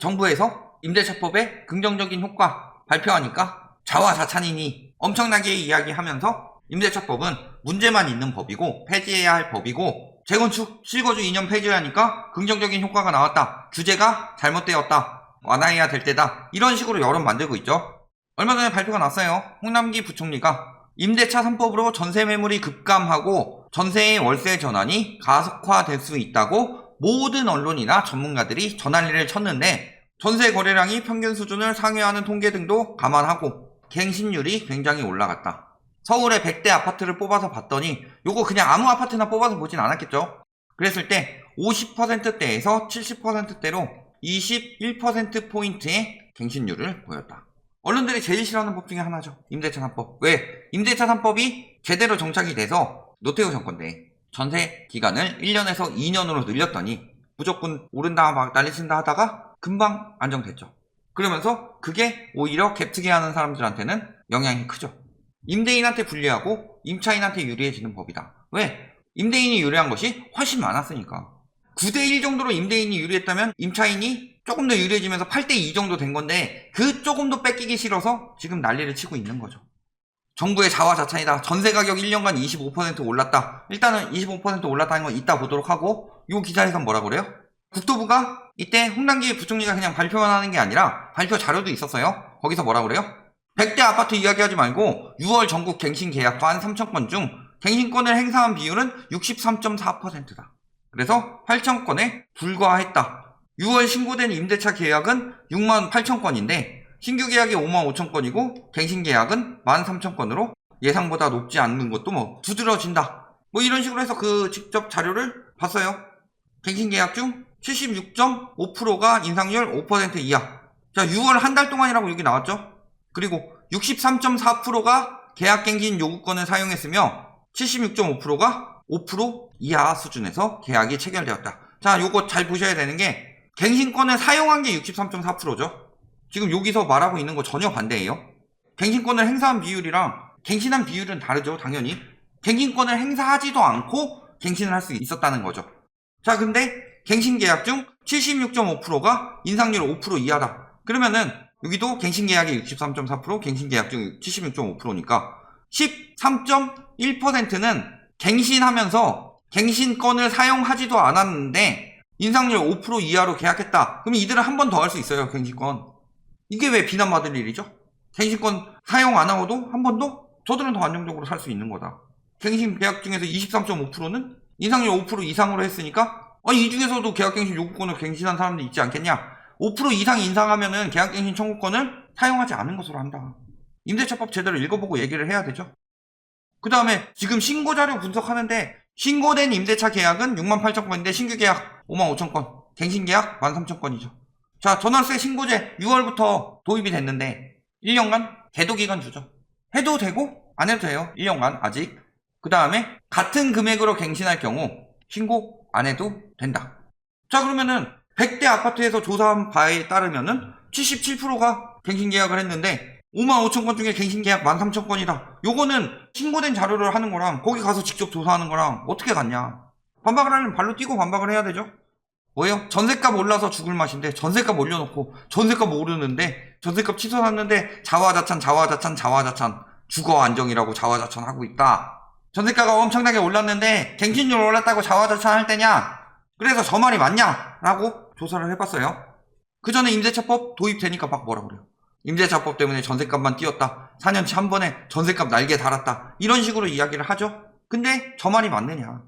정부에서 임대차법의 긍정적인 효과 발표하니까 자화자찬이니 엄청나게 이야기하면서 임대차법은 문제만 있는 법이고 폐지해야 할 법이고 재건축 실거주 2년 폐지하니까 긍정적인 효과가 나왔다. 규제가 잘못되었다. 완화해야 될 때다. 이런 식으로 여론 만들고 있죠. 얼마 전에 발표가 났어요. 홍남기 부총리가 임대차 3법으로 전세 매물이 급감하고 전세의 월세 전환이 가속화될 수 있다고 모든 언론이나 전문가들이 전환리를 쳤는데 전세 거래량이 평균 수준을 상회하는 통계 등도 감안하고 갱신율이 굉장히 올라갔다. 서울의 100대 아파트를 뽑아서 봤더니 요거 그냥 아무 아파트나 뽑아서 보진 않았겠죠. 그랬을 때 50%대에서 70%대로 21%포인트의 갱신율을 보였다. 언론들이 제일 싫어하는 법 중에 하나죠. 임대차 3법. 왜? 임대차 3법이 제대로 정착이 돼서 노태우 정권 때 전세 기간을 1년에서 2년으로 늘렸더니 무조건 오른다 막 난리친다 하다가 금방 안정됐죠. 그러면서 그게 오히려 갭투기 하는 사람들한테는 영향이 크죠. 임대인한테 불리하고 임차인한테 유리해지는 법이다. 왜? 임대인이 유리한 것이 훨씬 많았으니까. 9대1 정도로 임대인이 유리했다면 임차인이 조금 더 유리해지면서 8대2 정도 된 건데 그 조금 더 뺏기기 싫어서 지금 난리를 치고 있는 거죠. 정부의 자화자찬이다. 전세 가격 1년간 25% 올랐다. 일단은 25% 올랐다는 건 이따 보도록 하고 이 기사에선 뭐라 그래요? 국토부가 이때 홍남기 부총리가 그냥 발표만 하는 게 아니라 발표 자료도 있었어요. 거기서 뭐라 그래요? 100대 아파트 이야기하지 말고 6월 전국 갱신 계약 13,000건 중 갱신권을 행사한 비율은 63.4%다. 그래서 8,000건에 불과했다. 6월 신고된 임대차 계약은 68,000건인데 신규 계약이 55,000건이고 갱신 계약은 13,000건으로 예상보다 높지 않는 것도 뭐 두드러진다. 뭐 이런 식으로 해서 그 직접 자료를 봤어요. 갱신 계약 중 76.5%가 인상률 5% 이하. 자, 6월 한 달 동안이라고 여기 나왔죠. 그리고 63.4%가 계약갱신 요구권을 사용했으며 76.5%가 5% 이하 수준에서 계약이 체결되었다. 자, 요거 잘 보셔야 되는 게 갱신권을 사용한 게 63.4%죠. 지금 여기서 말하고 있는 거 전혀 반대예요. 갱신권을 행사한 비율이랑 갱신한 비율은 다르죠. 당연히 갱신권을 행사하지도 않고 갱신을 할 수 있었다는 거죠. 자, 근데 갱신 계약 중 76.5%가 인상률 5% 이하다. 그러면은 여기도 갱신 계약이 63.4%, 갱신 계약 중 76.5%니까 13.1%는 갱신하면서 갱신권을 사용하지도 않았는데 인상률 5% 이하로 계약했다. 그럼 이들은 한 번 더 할 수 있어요. 갱신권. 이게 왜 비난받을 일이죠? 갱신권 사용 안 하고도 한 번 더 저들은 더 안정적으로 살 수 있는 거다. 갱신 계약 중에서 23.5%는 인상률 5% 이상으로 했으니까 이 중에서도 계약갱신 요구권을 갱신한 사람들이 있지 않겠냐? 5% 이상 인상하면은 계약갱신 청구권을 사용하지 않은 것으로 한다. 임대차법 제대로 읽어보고 얘기를 해야 되죠. 그 다음에 지금 신고자료 분석하는데 신고된 임대차 계약은 68,000건인데 신규 계약 55,000건, 갱신 계약 13,000건이죠. 자, 전월세 신고제 6월부터 도입이 됐는데 1년간 계도 기간 주죠. 해도 되고 안 해도 돼요. 1년간 아직. 그 다음에 같은 금액으로 갱신할 경우 신고 안 해도 된다. 자, 그러면은 100대 아파트에서 조사한 바에 따르면은 77%가 갱신 계약을 했는데 55,000건 중에 갱신 계약 13,000건이다. 요거는 신고된 자료를 하는 거랑 거기 가서 직접 조사하는 거랑 어떻게 같냐. 반박을 하려면 발로 뛰고 반박을 해야 되죠. 뭐예요? 전셋값 올라서 죽을 맛인데 전셋값 올려놓고 전셋값 오르는데 전셋값 취소했는데 자화자찬 주거 안정이라고 자화자찬 하고 있다. 전셋가가 엄청나게 올랐는데 갱신율 올랐다고 자화자찬 할 때냐? 그래서 저 말이 맞냐? 라고 조사를 해봤어요. 그 전에 임대차법 도입되니까 막 뭐라 그래요? 임대차법 때문에 전셋값만 뛰었다. 4년치 한 번에 전셋값 날개 달았다. 이런 식으로 이야기를 하죠. 근데 저 말이 맞느냐?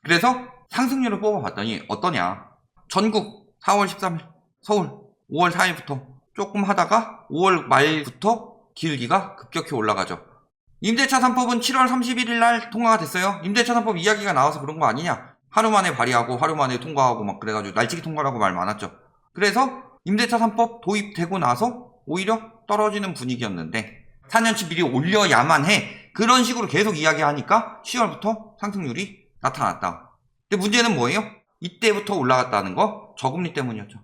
그래서 상승률을 뽑아봤더니 어떠냐? 전국 4월 13일, 서울 5월 4일부터 조금 하다가 5월 말부터 기울기가 급격히 올라가죠. 임대차 3법은 7월 31일 날 통과가 됐어요. 임대차 3법 이야기가 나와서 그런 거 아니냐? 하루 만에 발의하고 하루 만에 통과하고 막 그래가지고 날치기 통과라고 말 많았죠. 그래서 임대차 3법 도입되고 나서 오히려 떨어지는 분위기였는데 4년치 미리 올려야만 해. 그런 식으로 계속 이야기하니까 10월부터 상승률이 나타났다. 근데 문제는 뭐예요? 이때부터 올라갔다는 거 저금리 때문이었죠.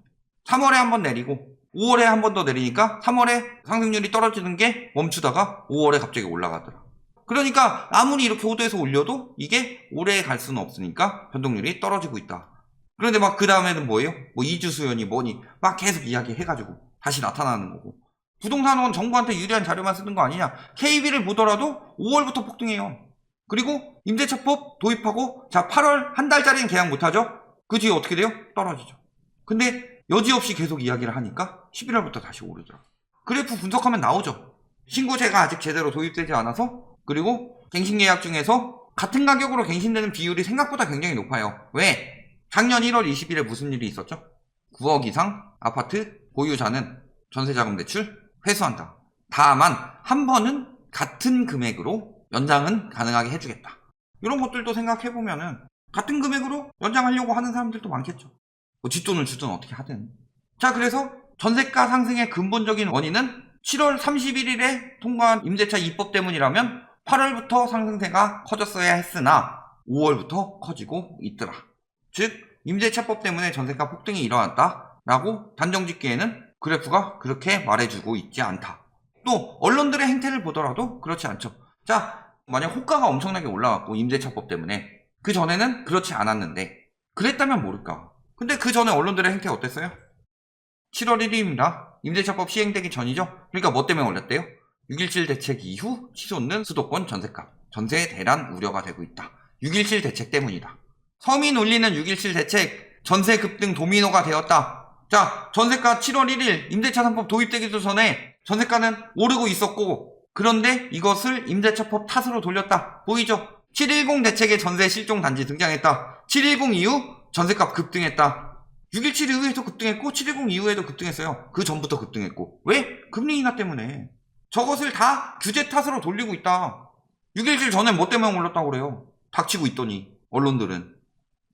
3월에 한 번 내리고 5월에 한 번 더 내리니까 3월에 상승률이 떨어지는 게 멈추다가 5월에 갑자기 올라가더라. 그러니까 아무리 이렇게 호도에서 올려도 이게 오래 갈 수는 없으니까 변동률이 떨어지고 있다. 그런데 막 그 다음에는 뭐예요? 뭐 이주수연이 뭐니 막 계속 이야기해가지고 다시 나타나는 거고. 부동산은 정부한테 유리한 자료만 쓰는 거 아니냐. KB를 보더라도 5월부터 폭등해요. 그리고 임대차법 도입하고 자 8월 한 달짜리는 계약 못하죠. 그 뒤에 어떻게 돼요? 떨어지죠. 근데 여지없이 계속 이야기를 하니까 11월부터 다시 오르더라고요. 그래프 분석하면 나오죠. 신고제가 아직 제대로 도입되지 않아서, 그리고 갱신계약 중에서 같은 가격으로 갱신되는 비율이 생각보다 굉장히 높아요. 왜? 작년 1월 20일에 무슨 일이 있었죠? 9억 이상 아파트 보유자는 전세자금 대출 회수한다. 다만 한 번은 같은 금액으로 연장은 가능하게 해주겠다. 이런 것들도 생각해보면은 같은 금액으로 연장하려고 하는 사람들도 많겠죠. 뭐 뒷돈을 주든 어떻게 하든. 자, 그래서 전세가 상승의 근본적인 원인은 7월 31일에 통과한 임대차 입법 때문이라면 8월부터 상승세가 커졌어야 했으나 5월부터 커지고 있더라. 즉 임대차법 때문에 전세가 폭등이 일어났다라고 단정짓기에는 그래프가 그렇게 말해주고 있지 않다. 또 언론들의 행태를 보더라도 그렇지 않죠. 자, 만약 호가가 엄청나게 올라갔고 임대차법 때문에 그 전에는 그렇지 않았는데 그랬다면 모를까. 근데 그 전에 언론들의 행태 어땠어요? 7월 1일입니다. 임대차법 시행되기 전이죠. 그러니까 뭐 때문에 올렸대요? 6.17 대책 이후 치솟는 수도권 전세값, 전세 대란 우려가 되고 있다. 6.17 대책 때문이다. 서민 울리는 6.17 대책, 전세 급등 도미노가 되었다. 자, 전세가 7월 1일 임대차 3법 도입되기도 전에 전세가는 오르고 있었고, 그런데 이것을 임대차법 탓으로 돌렸다. 보이죠? 7.10 대책에 전세 실종 단지 등장했다. 7.10 이후 전세값 급등했다. 6.17 이후에도 급등했고 7.10 이후에도 급등했어요. 그 전부터 급등했고. 왜? 금리 인하 때문에. 저것을 다 규제 탓으로 돌리고 있다. 6.17 전에 뭐 때문에 올랐다고 그래요? 닥치고 있더니 언론들은.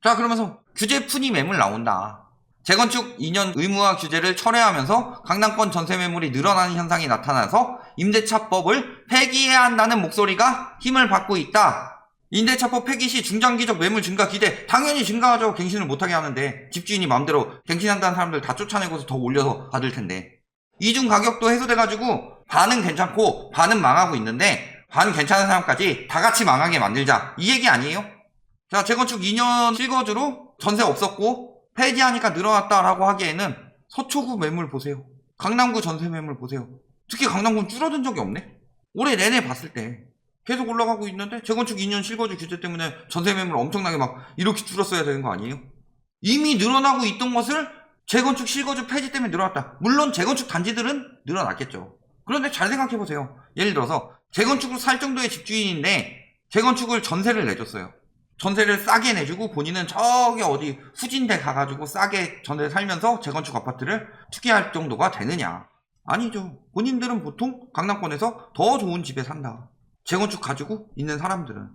자, 그러면서 규제 푼이 매물 나온다. 재건축 2년 의무화 규제를 철회하면서 강남권 전세 매물이 늘어나는 현상이 나타나서 임대차법을 폐기해야 한다는 목소리가 힘을 받고 있다. 임대차법 폐기 시 중장기적 매물 증가 기대. 당연히 증가하죠. 갱신을 못하게 하는데. 집주인이 마음대로 갱신한다는 사람들 다 쫓아내고서 더 올려서 받을 텐데. 이중 가격도 해소돼가지고 반은 괜찮고 반은 망하고 있는데, 반 괜찮은 사람까지 다 같이 망하게 만들자, 이 얘기 아니에요? 자, 재건축 2년 실거주로 전세 없었고 폐지하니까 늘어났다라고 하기에는 서초구 매물 보세요. 강남구 전세 매물 보세요. 특히 강남구는 줄어든 적이 없네. 올해 내내 봤을 때 계속 올라가고 있는데, 재건축 2년 실거주 규제 때문에 전세 매물 엄청나게 막 이렇게 줄었어야 되는 거 아니에요? 이미 늘어나고 있던 것을 재건축 실거주 폐지 때문에 늘어났다. 물론 재건축 단지들은 늘어났겠죠. 그런데 잘 생각해보세요. 예를 들어서 재건축을 살 정도의 집주인인데 재건축을 전세를 내줬어요. 전세를 싸게 내주고 본인은 저기 어디 후진대 가가지고 싸게 전세 살면서 재건축 아파트를 투기할 정도가 되느냐? 아니죠. 본인들은 보통 강남권에서 더 좋은 집에 산다. 재건축 가지고 있는 사람들은,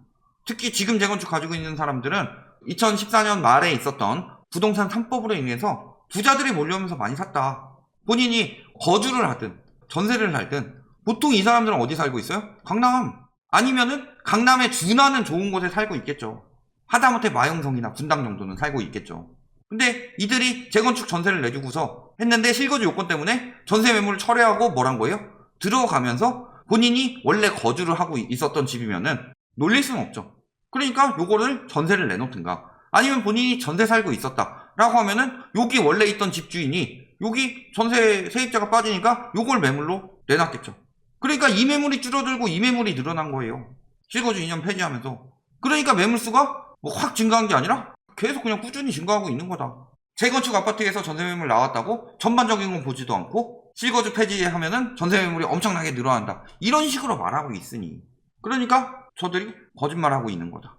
특히 지금 재건축 가지고 있는 사람들은 2014년 말에 있었던 부동산 3법으로 인해서 부자들이 몰려오면서 많이 샀다. 본인이 거주를 하든 전세를 살든 보통 이 사람들은 어디 살고 있어요? 강남. 아니면은 강남에 준하는 좋은 곳에 살고 있겠죠. 하다못해 마영성이나 분당 정도는 살고 있겠죠. 근데 이들이 재건축 전세를 내주고서 했는데 실거주 요건 때문에 전세 매물을 철회하고 뭐란 거예요? 들어가면서 본인이 원래 거주를 하고 있었던 집이면은 놀릴 수는 없죠. 그러니까 요거를 전세를 내놓든가, 아니면 본인이 전세 살고 있었다 라고 하면은 여기 원래 있던 집주인이 여기 전세 세입자가 빠지니까 요걸 매물로 내놨겠죠. 그러니까 이 매물이 줄어들고 이 매물이 늘어난 거예요. 실거주 2년 폐지하면서. 그러니까 매물수가 뭐 확 증가한 게 아니라 계속 그냥 꾸준히 증가하고 있는 거다. 재건축 아파트에서 전세 매물 나왔다고 전반적인 건 보지도 않고 실거주 폐지하면은 전세 매물이 엄청나게 늘어난다, 이런 식으로 말하고 있으니, 그러니까 저들이 거짓말하고 있는 거다.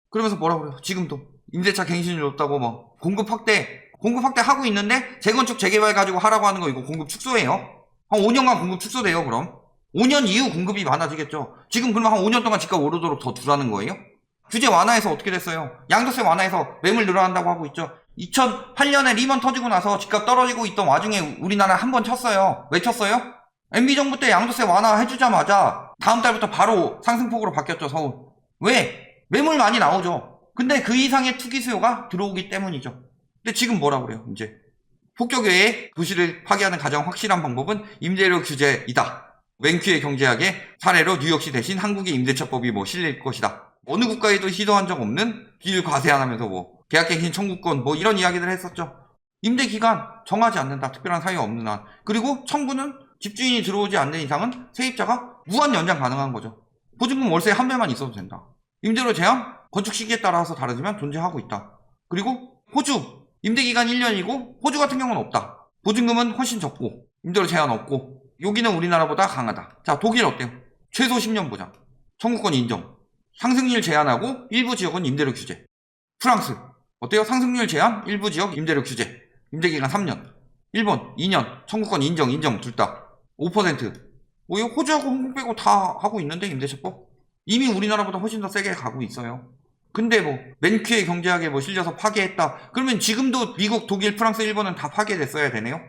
그러면서 뭐라고 그래요? 지금도 임대차 갱신이 높다고 뭐 공급 확대 하고 있는데 재건축 재개발 가지고 하라고 하는 거 이거 공급 축소예요. 한 5년간 공급 축소돼요. 그럼 5년 이후 공급이 많아지겠죠. 지금 그러면 한 5년 동안 집값 오르도록 더 두라는 거예요? 규제 완화해서 어떻게 됐어요? 양도세 완화해서 매물 늘어난다고 하고 있죠. 2008년에 리먼 터지고 나서 집값 떨어지고 있던 와중에 우리나라 한 번 쳤어요. 왜 쳤어요? MB정부 때 양도세 완화해주자마자 다음 달부터 바로 상승폭으로 바뀌었죠. 서울. 왜? 매물 많이 나오죠. 근데 그 이상의 투기 수요가 들어오기 때문이죠. 근데 지금 뭐라고 그래요? 이제 폭격 외에 도시를 파괴하는 가장 확실한 방법은 임대료 규제이다. 웬큐의 경제학의 사례로 뉴욕시 대신 한국의 임대차법이 뭐 실릴 것이다. 어느 국가에도 시도한 적 없는 비율 과세안하면서 뭐 계약갱신 청구권 뭐 이런 이야기들을 했었죠. 임대기간 정하지 않는다. 특별한 사유가 없는 한. 그리고 청구는 집주인이 들어오지 않는 이상은 세입자가 무한 연장 가능한 거죠. 보증금 월세 한 배만 있어도 된다. 임대료 제한 건축 시기에 따라서 다르지만 존재하고 있다. 그리고 호주 임대기간 1년이고 호주 같은 경우는 없다. 보증금은 훨씬 적고 임대료 제한 없고 여기는 우리나라보다 강하다. 자, 독일 어때요? 최소 10년 보장, 청구권 인정, 상승률 제한하고 일부 지역은 임대료 규제. 프랑스 어때요? 상승률 제한, 일부 지역 임대료 규제, 임대기간 3년. 일본 2년, 청구권 인정 둘 다 5%. 뭐 이거 호주하고 홍콩 빼고 다 하고 있는데 임대차법 이미 우리나라보다 훨씬 더 세게 가고 있어요. 근데 뭐 맨큐의 경제학에 뭐 실려서 파괴했다. 그러면 지금도 미국, 독일, 프랑스, 일본은 다 파괴됐어야 되네요.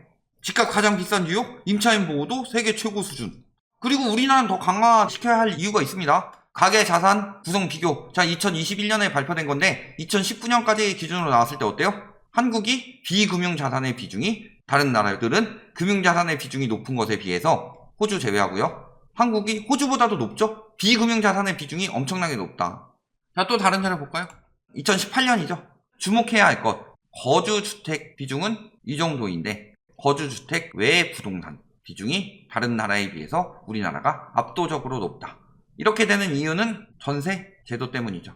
집값 가장 비싼 뉴욕, 임차인 보호도 세계 최고 수준. 그리고 우리나라는 더 강화시켜야 할 이유가 있습니다. 가계 자산 구성 비교. 자, 2021년에 발표된 건데 2019년까지 기준으로 나왔을 때 어때요? 한국이 비금융 자산의 비중이 다른 나라들은 금융 자산의 비중이 높은 것에 비해서 호주 제외하고요. 한국이 호주보다도 높죠? 비금융 자산의 비중이 엄청나게 높다. 자, 또 다른 자료 볼까요? 2018년이죠. 주목해야 할 것. 거주주택 비중은 이 정도인데 거주주택 외 부동산 비중이 다른 나라에 비해서 우리나라가 압도적으로 높다. 이렇게 되는 이유는 전세 제도 때문이죠.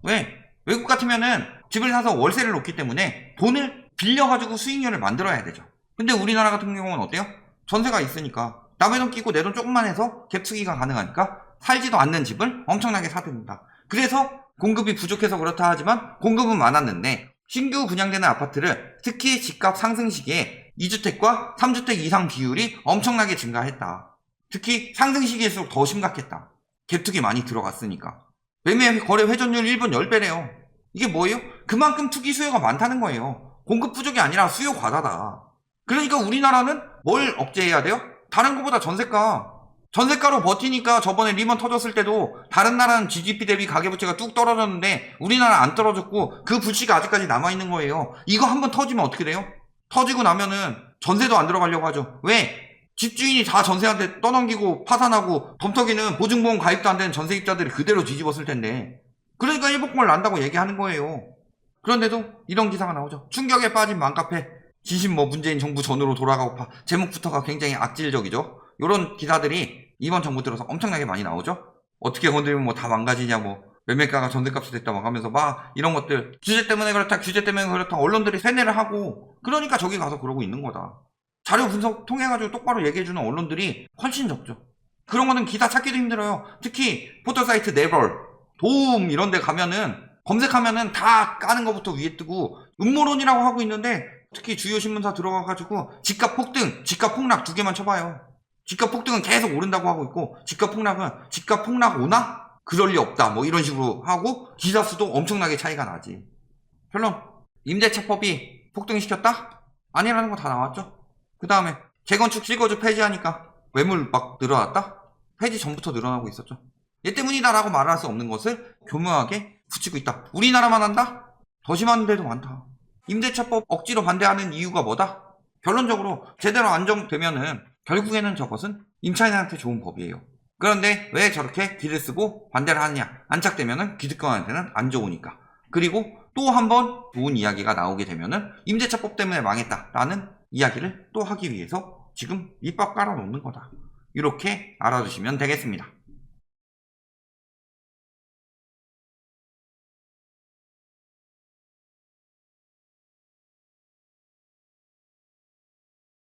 왜? 외국 같으면은 집을 사서 월세를 놓기 때문에 돈을 빌려가지고 수익률을 만들어야 되죠. 근데 우리나라 같은 경우는 어때요? 전세가 있으니까 남의 돈 끼고 내 돈 조금만 해서 갭 투기가 가능하니까 살지도 않는 집을 엄청나게 사들인다. 그래서 공급이 부족해서 그렇다 하지만 공급은 많았는데 신규 분양되는 아파트를 특히 집값 상승 시기에 2주택과 3주택 이상 비율이 엄청나게 증가했다. 특히 상승 시기일수록 더 심각했다. 갭 투기 많이 들어갔으니까. 매매 거래 회전율 일본 10배래요. 이게 뭐예요? 그만큼 투기 수요가 많다는 거예요. 공급 부족이 아니라 수요 과다다. 그러니까 우리나라는 뭘 억제해야 돼요? 다른 것보다 전세가로 버티니까 저번에 리먼 터졌을 때도 다른 나라는 GDP 대비 가계부채가 뚝 떨어졌는데 우리나라 안 떨어졌고 그 불씨가 아직까지 남아있는 거예요. 이거 한번 터지면 어떻게 돼요? 터지고 나면은 전세도 안 들어가려고 하죠. 왜? 집주인이 다 전세한테 떠넘기고 파산하고 덤터기는 보증보험 가입도 안 되는 전세입자들이 그대로 뒤집었을 텐데. 그러니까 일복권을 난다고 얘기하는 거예요. 그런데도 이런 기사가 나오죠. 충격에 빠진 맘카페. 진심 뭐 문재인 정부 전으로 돌아가고파. 제목부터가 굉장히 악질적이죠. 이런 기사들이 이번 정부 들어서 엄청나게 많이 나오죠. 어떻게 건드리면 뭐 다 망가지냐 뭐 매매가가 전세값이 됐다 막 하면서 막 이런 것들 규제 때문에 그렇다 언론들이 세뇌를 하고 그러니까 저기 가서 그러고 있는 거다. 자료 분석 통해가지고 똑바로 얘기해주는 언론들이 훨씬 적죠. 그런 거는 기사 찾기도 힘들어요. 특히 포털사이트 네벌, 도움 이런 데 가면은 검색하면은 다 까는 것부터 위에 뜨고 음모론이라고 하고 있는데 특히 주요 신문사 들어가가지고 집값 폭등, 집값 폭락 두 개만 쳐봐요. 집값 폭등은 계속 오른다고 하고 있고 집값 폭락은 집값 폭락 오나? 그럴 리 없다 뭐 이런 식으로 하고 기사 수도 엄청나게 차이가 나지. 결론 임대차법이 폭등시켰다? 아니라는 거 다 나왔죠. 그 다음에 재건축 실거주 폐지하니까 매물 막 늘어났다? 폐지 전부터 늘어나고 있었죠. 얘 때문이다 라고 말할 수 없는 것을 교묘하게 붙이고 있다. 우리나라만 한다? 더 심한 데도 많다. 임대차법 억지로 반대하는 이유가 뭐다? 결론적으로 제대로 안정되면은 결국에는 저것은 임차인한테 좋은 법이에요. 그런데 왜 저렇게 길을 쓰고 반대를 하느냐? 안착되면은 기득권한테는 안 좋으니까. 그리고 또 한 번 좋은 이야기가 나오게 되면은 임대차법 때문에 망했다라는 이야기를 또 하기 위해서 지금 밑밥 깔아놓는 거다. 이렇게 알아두시면 되겠습니다.